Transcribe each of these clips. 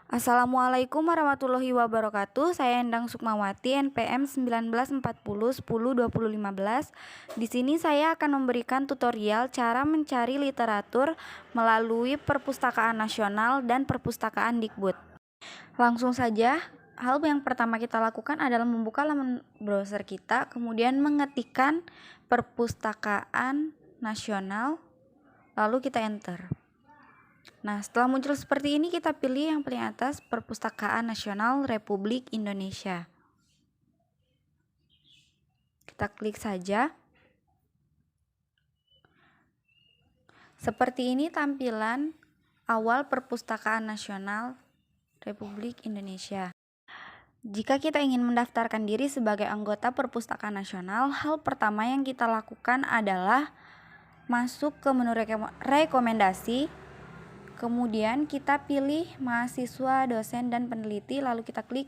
Assalamualaikum warahmatullahi wabarakatuh. Saya Endang Sukmawati, NPM 1940102015. Di sini saya akan memberikan tutorial cara mencari literatur melalui Perpustakaan Nasional dan Perpustakaan Dikbud. Langsung saja, hal yang pertama kita lakukan adalah membuka laman browser kita, kemudian mengetikkan Perpustakaan Nasional, lalu kita enter. Nah, setelah muncul seperti ini, kita pilih yang paling atas, Perpustakaan Nasional Republik Indonesia. Kita klik saja. Seperti ini tampilan awal Perpustakaan Nasional Republik Indonesia. Jika kita ingin mendaftarkan diri sebagai anggota Perpustakaan Nasional, hal pertama yang kita lakukan adalah masuk ke menu rekomendasi. Kemudian kita pilih mahasiswa, dosen, dan peneliti, lalu kita klik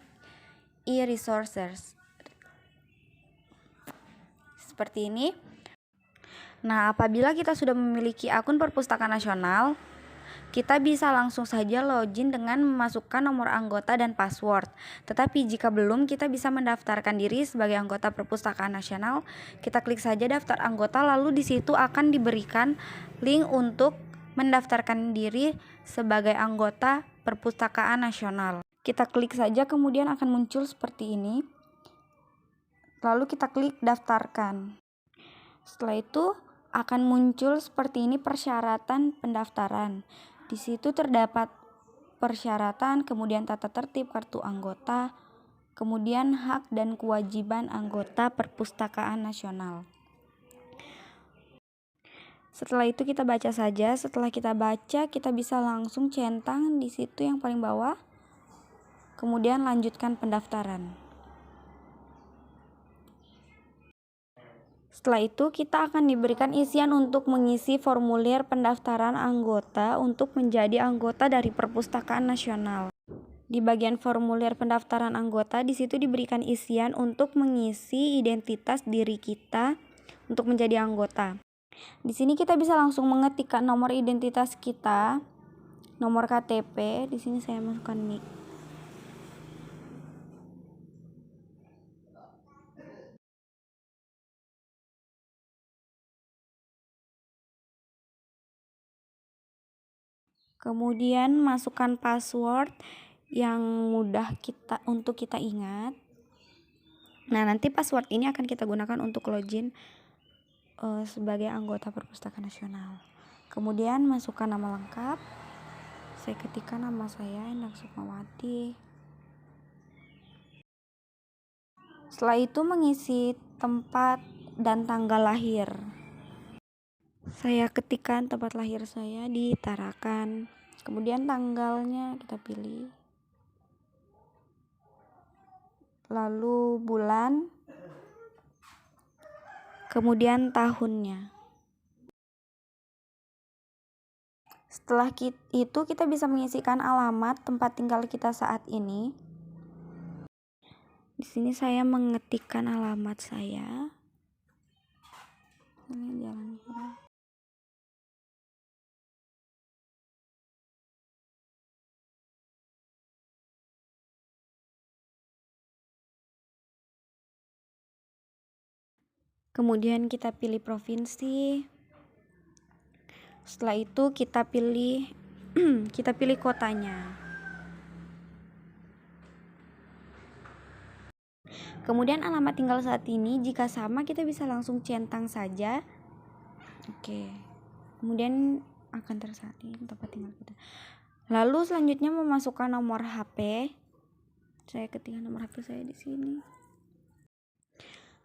e-resources. Seperti ini. Nah, apabila kita sudah memiliki akun Perpustakaan Nasional, kita bisa langsung saja login dengan memasukkan nomor anggota dan password. Tetapi jika belum, kita bisa mendaftarkan diri sebagai anggota Perpustakaan Nasional. Kita klik saja daftar anggota, lalu di situ akan diberikan link untuk mendaftarkan diri sebagai anggota Perpustakaan Nasional. Kita klik saja, kemudian akan muncul seperti ini. Lalu kita klik daftarkan. Setelah itu akan muncul seperti ini persyaratan pendaftaran. Di situ terdapat persyaratan, kemudian tata tertib kartu anggota, kemudian hak dan kewajiban anggota Perpustakaan Nasional. Setelah itu kita baca saja. Setelah kita baca, kita bisa langsung centang di situ yang paling bawah. Kemudian lanjutkan pendaftaran. Setelah itu kita akan diberikan isian untuk mengisi formulir pendaftaran anggota untuk menjadi anggota dari Perpustakaan Nasional. Di bagian formulir pendaftaran anggota, di situ diberikan isian untuk mengisi identitas diri kita untuk menjadi anggota. Di sini kita bisa langsung mengetikkan nomor identitas kita, nomor KTP. Di sini saya masukkan NIK. Kemudian masukkan password yang mudah untuk kita ingat. Nah, nanti password ini akan kita gunakan untuk login sebagai anggota Perpustakaan Nasional. Kemudian masukkan nama lengkap. Saya ketikkan nama saya Endang Sukmawati. Setelah itu mengisi tempat dan tanggal lahir. Saya ketikkan tempat lahir saya di Tarakan. Kemudian tanggalnya kita pilih. Lalu bulan. Kemudian tahunnya. Setelah itu kita bisa mengisikan alamat tempat tinggal kita saat ini. Di sini saya mengetikkan alamat saya. Ini Jalan Pura. Kemudian kita pilih provinsi. Setelah itu kita pilih kotanya. Kemudian alamat tinggal saat ini jika sama kita bisa langsung centang saja. Oke. Kemudian akan tersalin tempat tinggal kita. Lalu selanjutnya memasukkan nomor HP. Saya ketikkan nomor HP saya di sini.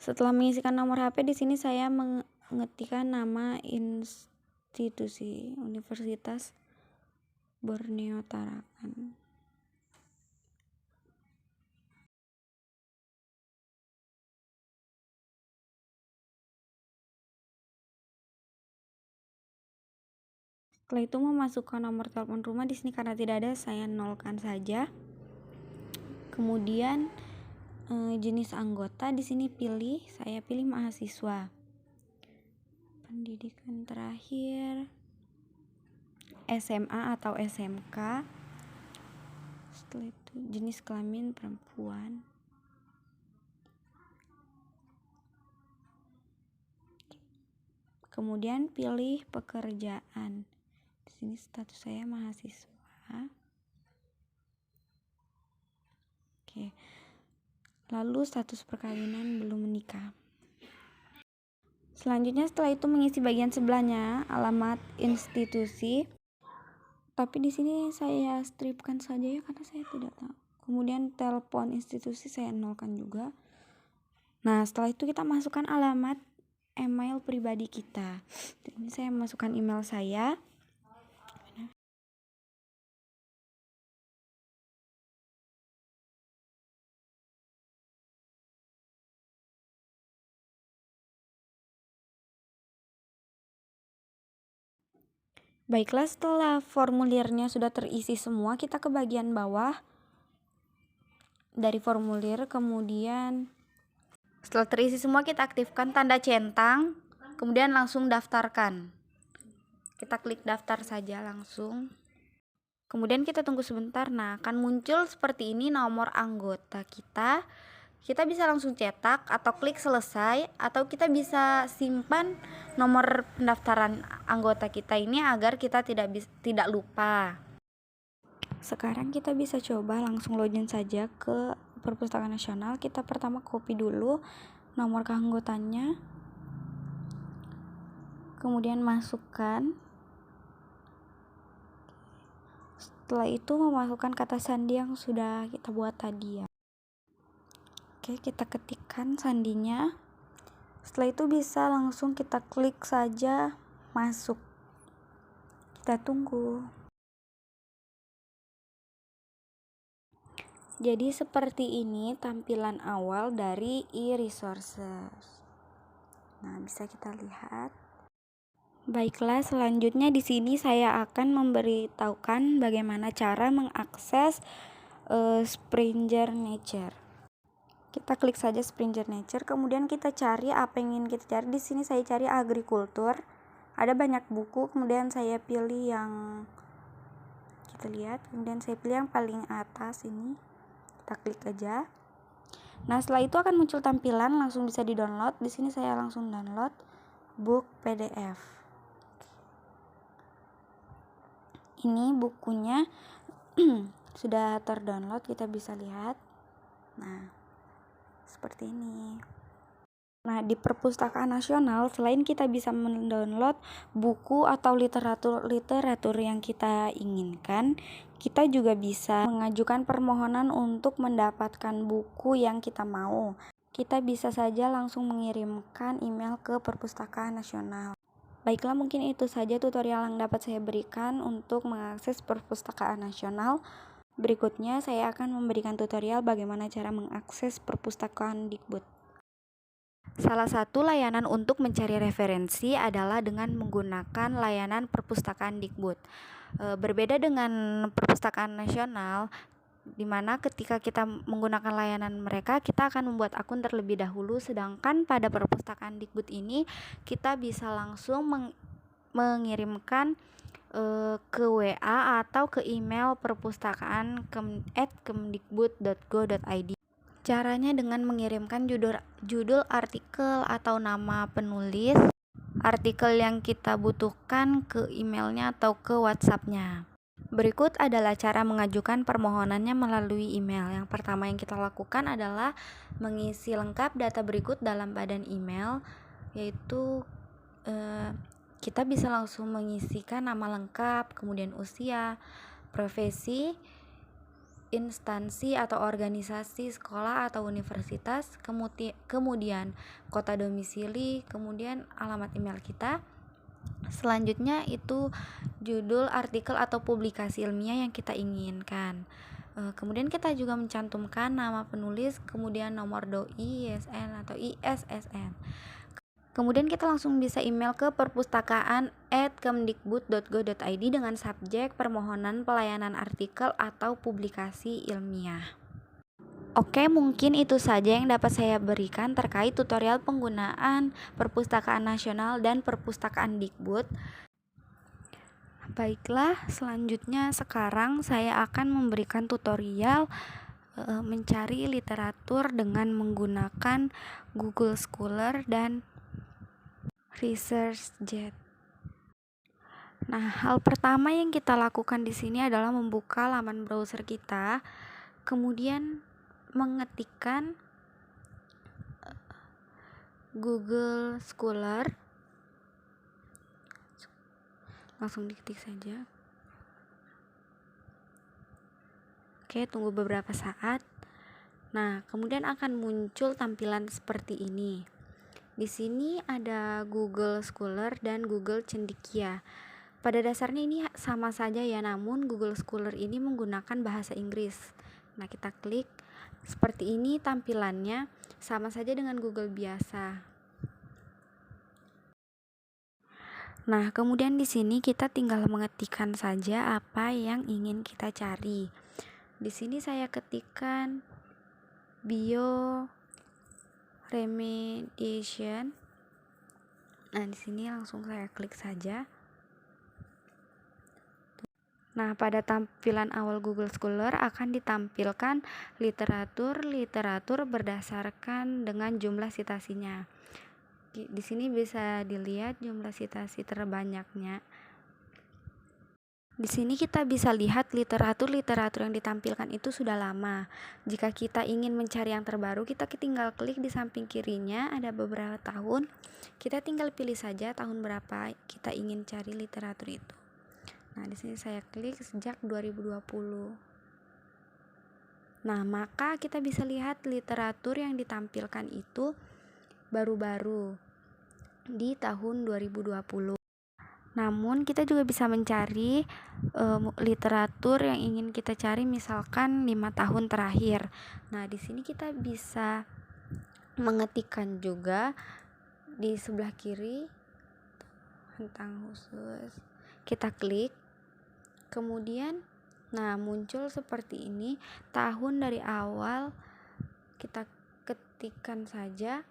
Setelah mengisikan nomor HP di sini saya mengetikkan nama institusi Universitas Borneo Tarakan. Setelah itu memasukkan nomor telepon rumah di sini karena tidak ada saya nolkan saja. Kemudian jenis anggota di sini saya pilih mahasiswa. Pendidikan terakhir SMA atau SMK. Setelah itu jenis kelamin perempuan. Kemudian pilih pekerjaan. Di sini status saya mahasiswa. Oke. Lalu status perkawinan belum menikah. Selanjutnya setelah itu mengisi bagian sebelahnya alamat institusi. Tapi di sini saya stripkan saja ya karena saya tidak tahu. Kemudian telepon institusi saya nolkan juga. Nah, setelah itu kita masukkan alamat email pribadi kita. Ini saya masukkan email saya. Baiklah, setelah formulirnya sudah terisi semua, kita ke bagian bawah dari formulir. Kemudian setelah terisi semua, kita aktifkan tanda centang, kemudian langsung daftarkan. Kita klik daftar saja langsung. Kemudian kita tunggu sebentar. Nah, akan muncul seperti ini nomor anggota kita. Kita bisa langsung cetak atau klik selesai, atau kita bisa simpan nomor pendaftaran anggota kita ini agar kita tidak lupa. Sekarang kita bisa coba langsung login saja ke Perpustakaan Nasional. Kita pertama copy dulu nomor keanggotaannya, kemudian masukkan. Setelah itu memasukkan kata sandi yang sudah kita buat tadi ya. Oke, kita ketikkan sandinya. Setelah itu bisa langsung kita klik saja masuk. Kita tunggu. Jadi seperti ini tampilan awal dari e-resources. Nah, bisa kita lihat. Baiklah, selanjutnya di sini saya akan memberitahukan bagaimana cara mengakses Springer Nature. Kita klik saja Springer Nature, kemudian kita cari apa yang ingin kita cari. Di sini saya cari agrikultur. Ada banyak buku, kemudian saya pilih yang kita lihat, kemudian saya pilih yang paling atas ini. Kita klik aja. Nah, setelah itu akan muncul tampilan langsung bisa di-download. Di sini saya langsung download book PDF. Ini bukunya sudah terdownload, kita bisa lihat. Nah, seperti ini. Nah, di Perpustakaan Nasional selain kita bisa mendownload buku atau literatur yang kita inginkan, kita juga bisa mengajukan permohonan untuk mendapatkan buku yang kita mau. Kita bisa saja langsung mengirimkan email ke Perpustakaan Nasional. Baiklah, mungkin itu saja tutorial yang dapat saya berikan untuk mengakses Perpustakaan Nasional. Berikutnya saya akan memberikan tutorial bagaimana cara mengakses Perpustakaan Dikbud. Salah satu layanan untuk mencari referensi adalah dengan menggunakan layanan Perpustakaan Dikbud. Berbeda dengan Perpustakaan Nasional, di mana ketika kita menggunakan layanan mereka, kita akan membuat akun terlebih dahulu, sedangkan pada Perpustakaan Dikbud ini kita bisa langsung mengirimkan ke WA atau ke email perpustakaan@kemdikbud.go.id. Caranya dengan mengirimkan judul artikel atau nama penulis artikel yang kita butuhkan ke emailnya atau ke WhatsApp-nya. Berikut adalah cara mengajukan permohonannya melalui email. Yang pertama yang kita lakukan adalah mengisi lengkap data berikut dalam badan email, yaitu kita bisa langsung mengisikan nama lengkap, kemudian usia, profesi, instansi atau organisasi, sekolah atau universitas, kemudian kota domisili, kemudian alamat email kita. Selanjutnya itu judul artikel atau publikasi ilmiah yang kita inginkan. Kemudian kita juga mencantumkan nama penulis, kemudian nomor doi, ISN atau ISSN. Kemudian kita langsung bisa email ke perpustakaan@kemdikbud.go.id dengan subjek permohonan pelayanan artikel atau publikasi ilmiah. Oke, mungkin itu saja yang dapat saya berikan terkait tutorial penggunaan Perpustakaan Nasional dan Perpustakaan Dikbud. Baiklah, selanjutnya sekarang saya akan memberikan tutorial mencari literatur dengan menggunakan Google Scholar dan ResearchGate. Nah, hal pertama yang kita lakukan di sini adalah membuka laman browser kita, kemudian mengetikkan Google Scholar. Langsung diketik saja. Oke, tunggu beberapa saat. Nah, kemudian akan muncul tampilan seperti ini. Di sini ada Google Scholar dan Google Cendekia. Pada dasarnya ini sama saja ya, namun Google Scholar ini menggunakan bahasa Inggris. Nah, kita klik. Seperti ini tampilannya, sama saja dengan Google biasa. Nah, kemudian di sini kita tinggal mengetikkan saja apa yang ingin kita cari. Di sini saya ketikkan bioremediation. Nah, di sini langsung saya klik saja. Nah, pada tampilan awal Google Scholar akan ditampilkan literatur berdasarkan dengan jumlah citasinya. Di sini bisa dilihat jumlah citasi terbanyaknya. Di sini kita bisa lihat literatur yang ditampilkan itu sudah lama. Jika kita ingin mencari yang terbaru, kita tinggal klik di samping kirinya ada beberapa tahun. Kita tinggal pilih saja tahun berapa kita ingin cari literatur itu. Nah, di sini saya klik sejak 2020. Nah, maka kita bisa lihat literatur yang ditampilkan itu baru-baru di tahun 2020. Namun kita juga bisa mencari literatur yang ingin kita cari, misalkan 5 tahun terakhir. Nah, di sini kita bisa mengetikkan juga di sebelah kiri tentang khusus. Kita klik. Kemudian muncul seperti ini. Tahun dari awal kita ketikkan saja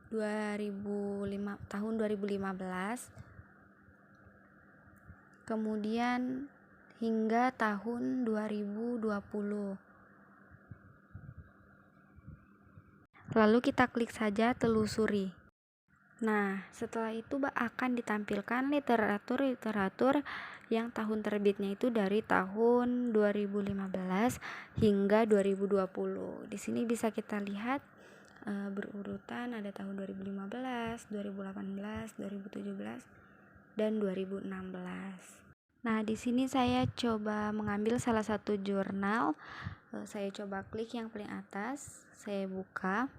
tahun 2015, kemudian hingga tahun 2020. Lalu kita klik saja telusuri. Nah, setelah itu akan ditampilkan literatur yang tahun terbitnya itu dari tahun 2015 hingga 2020. Di sini bisa kita lihat berurutan, ada tahun 2015, 2018, 2017, dan 2016. Nah, di sini saya coba mengambil salah satu jurnal. Saya coba klik yang paling atas, saya buka.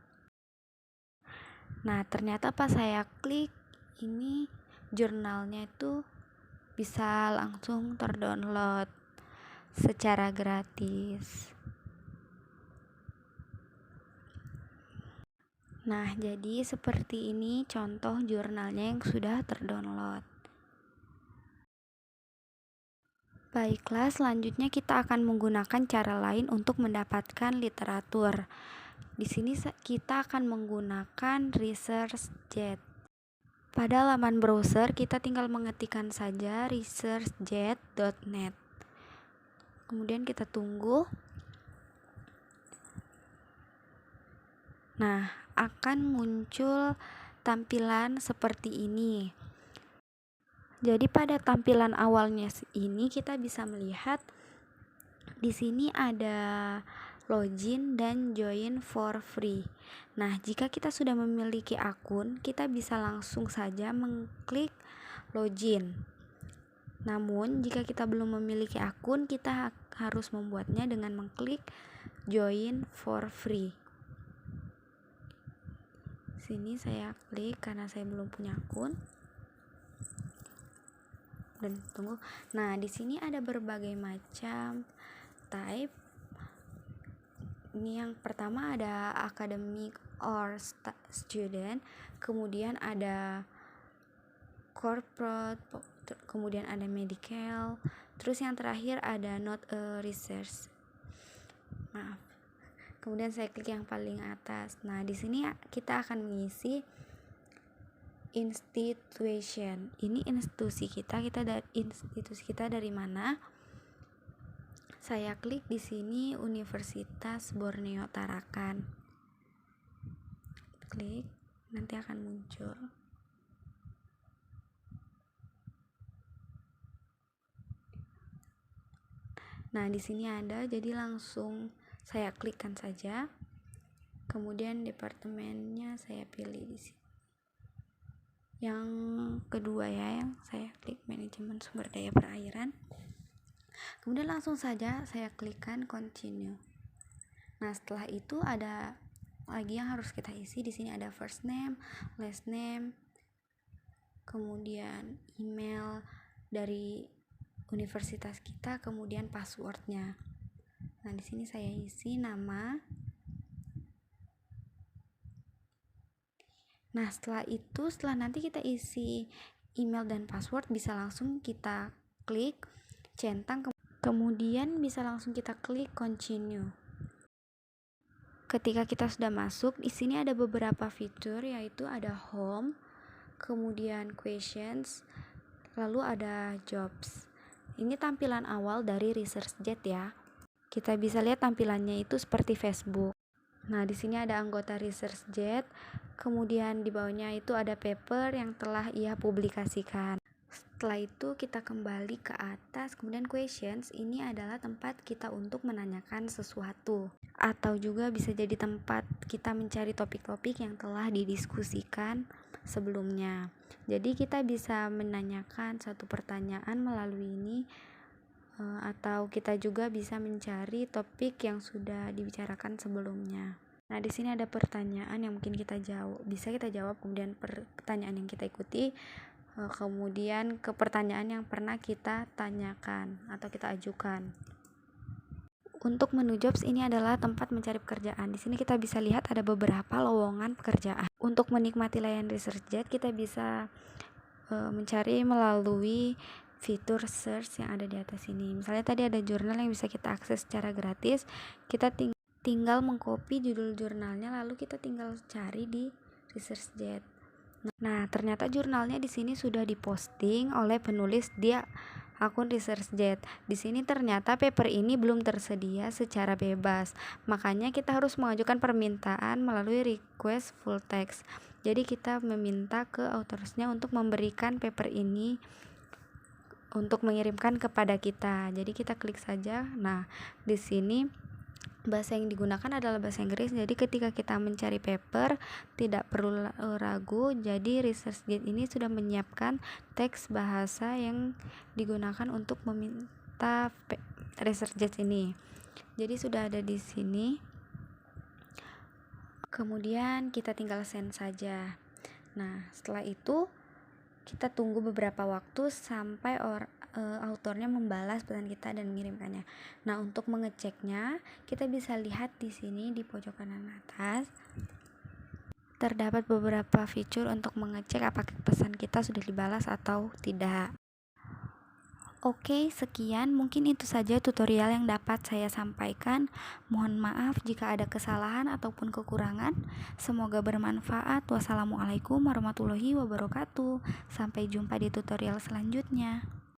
Nah, ternyata pas saya klik ini jurnalnya itu bisa langsung terdownload secara gratis. Nah, jadi seperti ini contoh jurnalnya yang sudah terdownload. Baiklah, selanjutnya kita akan menggunakan cara lain untuk mendapatkan literatur. Di sini kita akan menggunakan ResearchGate. Pada laman browser kita tinggal mengetikkan saja researchgate.net. Kemudian kita tunggu. Nah, akan muncul tampilan seperti ini. Jadi pada tampilan awalnya ini kita bisa melihat di sini ada login dan join for free. Nah, jika kita sudah memiliki akun, kita bisa langsung saja mengklik login. Namun, jika kita belum memiliki akun, kita harus membuatnya dengan mengklik join for free. Sini saya klik karena saya belum punya akun. Dan tunggu. Nah, di sini ada berbagai macam type. Ini yang pertama ada academic or student, kemudian ada corporate, kemudian ada medical, terus yang terakhir ada not a research. Maaf. Kemudian saya klik yang paling atas. Nah, di sini kita akan mengisi institution. Ini institusi kita dari mana? Saya klik di sini Universitas Borneo Tarakan. Klik, nanti akan muncul. Nah, di sini ada, jadi langsung saya klikkan saja. Kemudian departemennya saya pilih di sini. Yang kedua ya, yang saya klik manajemen sumber daya perairan. Kemudian langsung saja saya klikkan continue. Nah, setelah itu ada lagi yang harus kita isi. Di sini ada first name, last name, kemudian email dari universitas kita, kemudian passwordnya. Nah, di sini saya isi nama. Nah, setelah nanti kita isi email dan password, bisa langsung kita klik centang, kemudian bisa langsung kita klik continue. Ketika kita sudah masuk, di sini ada beberapa fitur, yaitu ada home, kemudian questions, lalu ada jobs. Ini tampilan awal dari ResearchGate ya. Kita bisa lihat tampilannya itu seperti Facebook. Nah, di sini ada anggota ResearchGate, kemudian di bawahnya itu ada paper yang telah ia publikasikan. Setelah itu kita kembali ke atas, kemudian questions, ini adalah tempat kita untuk menanyakan sesuatu, atau juga bisa jadi tempat kita mencari topik-topik yang telah didiskusikan sebelumnya. Jadi kita bisa menanyakan satu pertanyaan melalui ini, atau kita juga bisa mencari topik yang sudah dibicarakan sebelumnya. Nah, di sini ada pertanyaan yang mungkin kita bisa kita jawab, kemudian pertanyaan yang kita ikuti, kemudian ke pertanyaan yang pernah kita tanyakan atau kita ajukan. Untuk menu jobs, ini adalah tempat mencari pekerjaan. Di sini kita bisa lihat ada beberapa lowongan pekerjaan. Untuk menikmati layanan ResearchGate, kita bisa mencari melalui fitur search yang ada di atas ini. Misalnya tadi ada jurnal yang bisa kita akses secara gratis, kita tinggal mengcopy judul jurnalnya, lalu kita tinggal cari di ResearchGate. Nah, ternyata jurnalnya di sini sudah diposting oleh penulis di akun ResearchGate. Di sini ternyata paper ini belum tersedia secara bebas, makanya kita harus mengajukan permintaan melalui request full text. Jadi kita meminta ke autorsnya untuk memberikan paper ini untuk mengirimkan kepada kita. Jadi kita klik saja. Nah, di sini bahasa yang digunakan adalah bahasa Inggris. Jadi ketika kita mencari paper, tidak perlu ragu. Jadi ResearchGate ini sudah menyiapkan teks bahasa yang digunakan untuk meminta ResearchGate ini. Jadi sudah ada di sini. Kemudian kita tinggal send saja. Nah, setelah itu kita tunggu beberapa waktu sampai autornya membalas pesan kita dan mengirimkannya. Nah, untuk mengeceknya, kita bisa lihat di sini di pojok kanan atas terdapat beberapa fitur untuk mengecek apakah pesan kita sudah dibalas atau tidak. Oke, sekian, mungkin itu saja tutorial yang dapat saya sampaikan. Mohon maaf jika ada kesalahan ataupun kekurangan. Semoga bermanfaat. Wassalamualaikum warahmatullahi wabarakatuh. Sampai jumpa di tutorial selanjutnya.